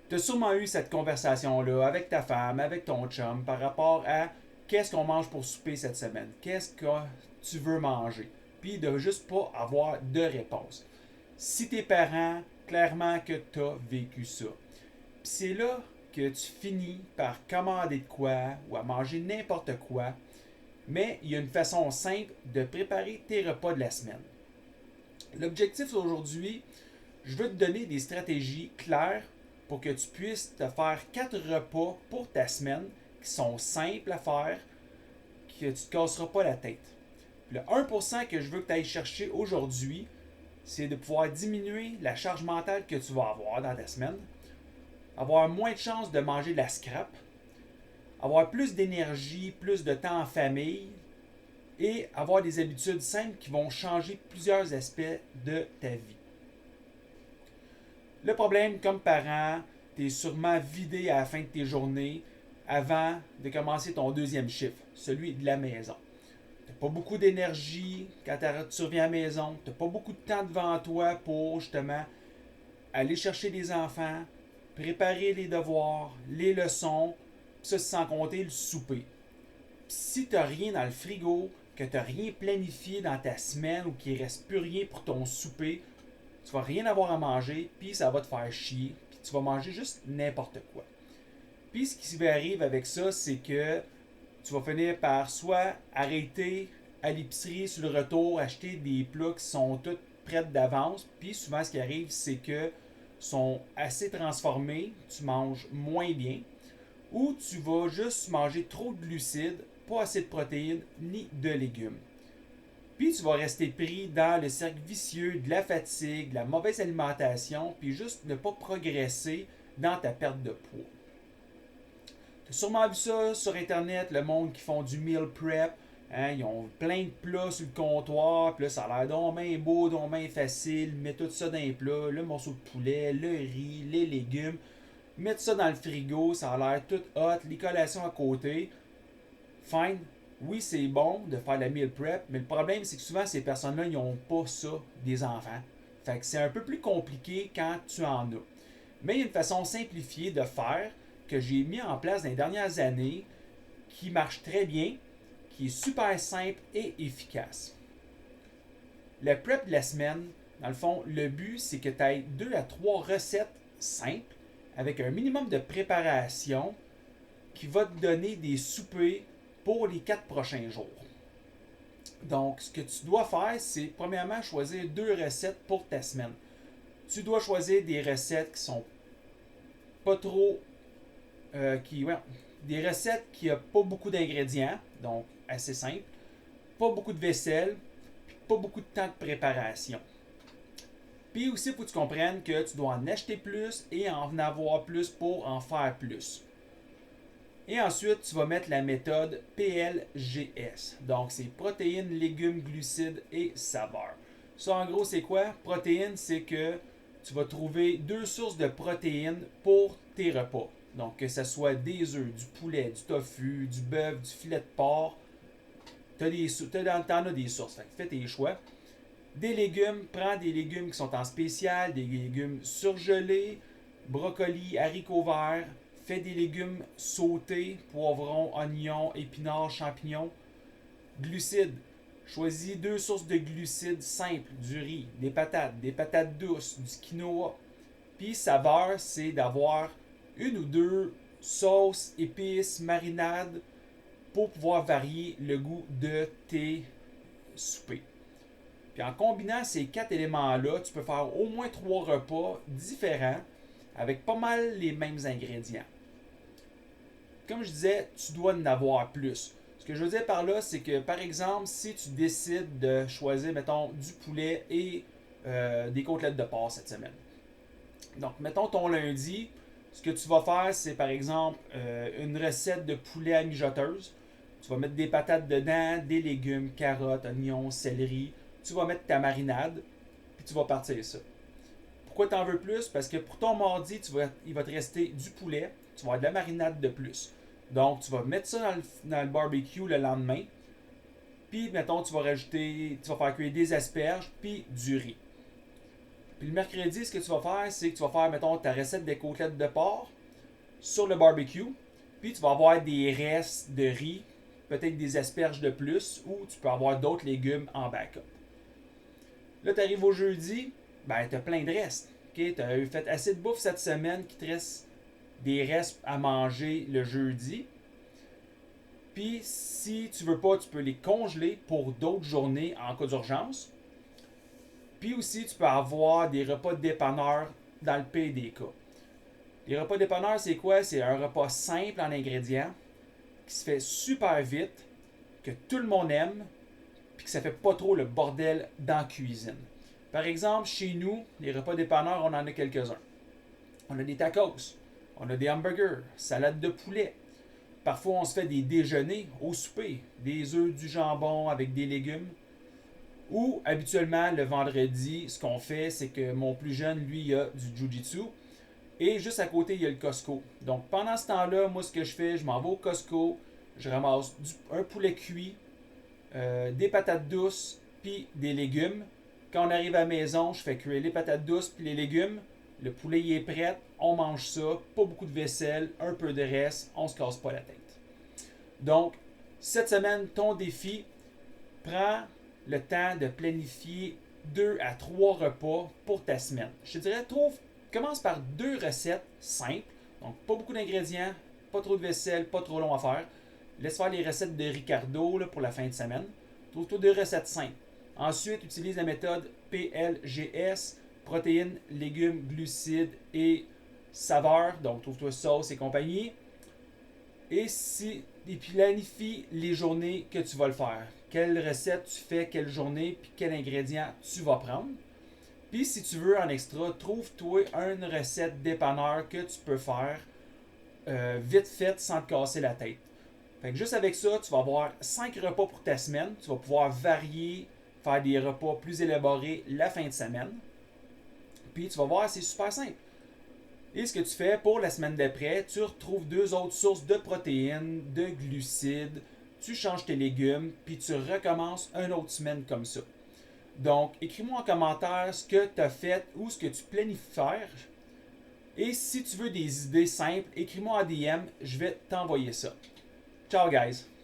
Tu as sûrement eu cette conversation-là avec ta femme, avec ton chum, par rapport à qu'est-ce qu'on mange pour souper cette semaine, qu'est-ce que tu veux manger, puis de juste pas avoir de réponse. Si tes parents, clairement que tu as vécu ça. Puis c'est là que tu finis par commander de quoi ou à manger n'importe quoi, mais il y a une façon simple de préparer tes repas de la semaine. L'objectif aujourd'hui, je veux te donner des stratégies claires pour que tu puisses te faire 4 repas pour ta semaine qui sont simples à faire, que tu ne te casseras pas la tête. Le 1% que je veux que tu ailles chercher aujourd'hui, c'est de pouvoir diminuer la charge mentale que tu vas avoir dans ta semaine, avoir moins de chances de manger de la scrap, avoir plus d'énergie, plus de temps en famille et avoir des habitudes simples qui vont changer plusieurs aspects de ta vie. Le problème, comme parent, tu es sûrement vidé à la fin de tes journées avant de commencer ton deuxième chiffre, celui de la maison. Tu n'as pas beaucoup d'énergie quand tu reviens à la maison. Tu n'as pas beaucoup de temps devant toi pour justement aller chercher des enfants, préparer les devoirs, les leçons, ça sans compter le souper. Puis si tu n'as rien dans le frigo, que tu n'as rien planifié dans ta semaine ou qu'il ne reste plus rien pour ton souper, tu vas rien avoir à manger, puis ça va te faire chier, puis tu vas manger juste n'importe quoi. Puis ce qui arrive avec ça, c'est que tu vas finir par soit arrêter à l'épicerie sur le retour, acheter des plats qui sont tous prêts d'avance, puis souvent ce qui arrive, c'est que sont assez transformés, tu manges moins bien, ou tu vas juste manger trop de glucides, pas assez de protéines ni de légumes. Puis tu vas rester pris dans le cercle vicieux de la fatigue, de la mauvaise alimentation, puis juste ne pas progresser dans ta perte de poids. Tu as sûrement vu ça sur Internet, le monde qui font du meal prep. Hein, ils ont plein de plats sur le comptoir, puis là, ça a l'air donc bien beau, donc bien facile. Mets tout ça dans les plats, le morceau de poulet, le riz, les légumes. Mettre ça dans le frigo, ça a l'air tout hot, les collations à côté. Fine, oui, c'est bon de faire la meal prep, mais le problème, c'est que souvent, ces personnes-là, ils n'ont pas ça des enfants. Fait que c'est un peu plus compliqué quand tu en as. Mais il y a une façon simplifiée de faire que j'ai mis en place dans les dernières années qui marche très bien, qui est super simple et efficace. Le prep de la semaine, dans le fond, le but, c'est que tu aies 2 à 3 recettes simples avec un minimum de préparation qui va te donner des soupers pour les 4 prochains jours. Donc, ce que tu dois faire, c'est premièrement choisir 2 recettes pour ta semaine. Tu dois choisir des recettes qui sont pas trop. Des recettes qui n'ont pas beaucoup d'ingrédients, donc assez simple, pas beaucoup de vaisselle, puis pas beaucoup de temps de préparation. Puis aussi, il faut que tu comprennes que tu dois en acheter plus et en avoir plus pour en faire plus. Et ensuite, tu vas mettre la méthode PLGS. Donc, c'est protéines, légumes, glucides et saveurs. Ça, en gros, c'est quoi? Protéines, c'est que tu vas trouver 2 sources de protéines pour tes repas. Donc, que ce soit des œufs, du poulet, du tofu, du bœuf, du filet de porc. T'en as des sources. Fait que fais tes choix. Des légumes, prends des légumes qui sont en spécial, des légumes surgelés, brocolis, haricots verts. Fais des légumes sautés, poivrons, oignons, épinards, champignons. Glucides. Choisis 2 sources de glucides simples, du riz, des patates douces, du quinoa. Puis saveur, c'est d'avoir une ou deux sauces, épices, marinades pour pouvoir varier le goût de tes soupers. Puis en combinant ces 4 éléments-là, tu peux faire au moins 3 repas différents avec pas mal les mêmes ingrédients. Comme je disais, tu dois en avoir plus. Ce que je veux dire par là, c'est que par exemple, si tu décides de choisir, mettons, du poulet et des côtelettes de porc cette semaine. Donc, mettons ton lundi, ce que tu vas faire, c'est par exemple une recette de poulet à mijoteuse. Tu vas mettre des patates dedans, des légumes, carottes, oignons, céleri. Tu vas mettre ta marinade, puis tu vas partir ça. Pourquoi tu en veux plus? Parce que pour ton mardi, il va te rester du poulet, tu vas avoir de la marinade de plus. Donc, tu vas mettre ça dans le barbecue le lendemain. Puis, mettons, tu vas faire cuire des asperges, puis du riz. Puis le mercredi, ce que tu vas faire, c'est que tu vas faire, mettons, ta recette des côtelettes de porc sur le barbecue. Puis tu vas avoir des restes de riz, peut-être des asperges de plus, ou tu peux avoir d'autres légumes en backup. Là, tu arrives au jeudi, ben, tu as plein de restes. Okay? Tu as fait assez de bouffe cette semaine qui te reste des restes à manger le jeudi. Puis, si tu veux pas, tu peux les congeler pour d'autres journées en cas d'urgence. Puis aussi, tu peux avoir des repas de dépanneur dans le pire des cas. Les repas de dépanneur, c'est quoi? C'est un repas simple en ingrédients, qui se fait super vite, que tout le monde aime, puis que ça fait pas trop le bordel dans la cuisine. Par exemple, chez nous, les repas dépanneurs, on en a quelques-uns. On a des tacos, on a des hamburgers, salade de poulet. Parfois, on se fait des déjeuners au souper, des œufs, du jambon avec des légumes. Ou habituellement, le vendredi, ce qu'on fait, c'est que mon plus jeune, lui, il a du jiu-jitsu. Et juste à côté, il y a le Costco. Donc pendant ce temps-là, moi, ce que je fais, je m'en vais au Costco, je ramasse un poulet cuit, des patates douces, puis des légumes. Quand on arrive à la maison, je fais cuire les patates douces puis les légumes. Le poulet il est prêt, on mange ça, pas beaucoup de vaisselle, un peu de reste, on se casse pas la tête. Donc, cette semaine, ton défi, prends le temps de planifier 2 à 3 repas pour ta semaine. Je te dirais, commence par 2 recettes simples, donc pas beaucoup d'ingrédients, pas trop de vaisselle, pas trop long à faire. Laisse faire les recettes de Ricardo là, pour la fin de semaine. Trouve-toi 2 recettes simples. Ensuite, utilise la méthode PLGS, protéines, légumes, glucides et saveurs. Donc, trouve-toi sauce et compagnie. Et puis planifie les journées que tu vas le faire. Quelle recette tu fais, quelle journée, puis quel ingrédient tu vas prendre. Puis si tu veux en extra, trouve-toi une recette dépanneur que tu peux faire vite faite sans te casser la tête. Fait que juste avec ça, tu vas avoir 5 repas pour ta semaine. Tu vas pouvoir varier, faire des repas plus élaborés la fin de semaine. Puis tu vas voir, c'est super simple. Et ce que tu fais pour la semaine d'après, tu retrouves 2 autres sources de protéines, de glucides, tu changes tes légumes, puis tu recommences une autre semaine comme ça. Donc, écris-moi en commentaire ce que tu as fait ou ce que tu planifies faire. Et si tu veux des idées simples, écris-moi en DM, je vais t'envoyer ça. Ciao guys!